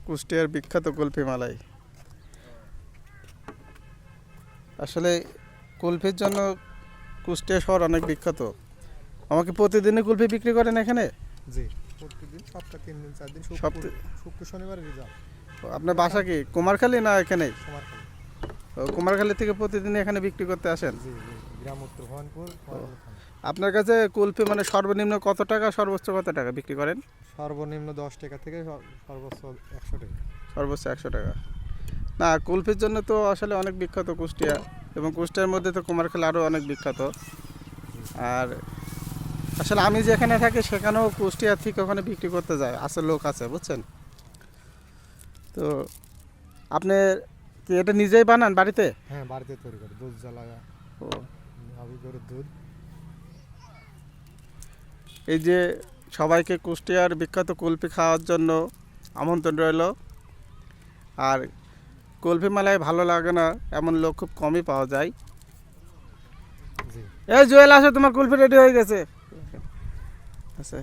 কুষ্টিয়ার বিখ্যাত কুলফি মালাই। আসলে কুলফির জন্য কুষ্টিয়া শহর অনেক বিখ্যাত। আমাকে প্রতিদিনই কুলফি বিক্রি করেন এখানে? জি, প্রতিদিন সপ্তাহে 3 দিন 4 দিন, সপ্তাহে শুক্র শনিবার রিজার্ভ। আপনার বাসা কি কুমারখালী না এখানেই? কুমারখালী। কুমারখালী থেকে প্রতিদিন এখানে বিক্রি করতে আসেন? জি জি, গ্রাম উত্তর ভবানীপুর। আপনার কাছে কুলফি মানে সর্বনিম্ন কত টাকা, সর্বোচ্চ কত টাকা বিক্রি করেন? সর্বনিম্ন 10 টাকা থেকে সর্বোচ্চ 100 টাকা। সর্বোচ্চ 100 টাকা। না, কুলফির জন্য তো আসলে অনেক বিখ্যাত কুষ্টিয়া, এবং কুষ্টিয়ার মধ্যে তো কুমারখালী আরও অনেক বিখ্যাত। আর আসলে আমি যেখানে থাকি সেখানেও কুষ্টিয়া থেকে ওখানে বিক্রি করতে যায়, আছে লোক আছে, বুঝছেন? তো আপনি কি এটা নিজেই বানান বাড়িতে? হ্যাঁ, বাড়িতে তৈরি করি, দুধ জ্বালায়া। ও, গাভী গরুর দুধ। এই যে সবাইকে কুষ্টিয়ার বিখ্যাত কুলফি খাওয়ার জন্য আমন্ত্রণ রইল। আর কুলফি মালাই ভালো লাগে না এমন লোক খুব কমই পাওয়া যায়। জি। এই জুয়েল, আসো, তোমার কুলফি রেডি হয়ে গেছে। আচ্ছা,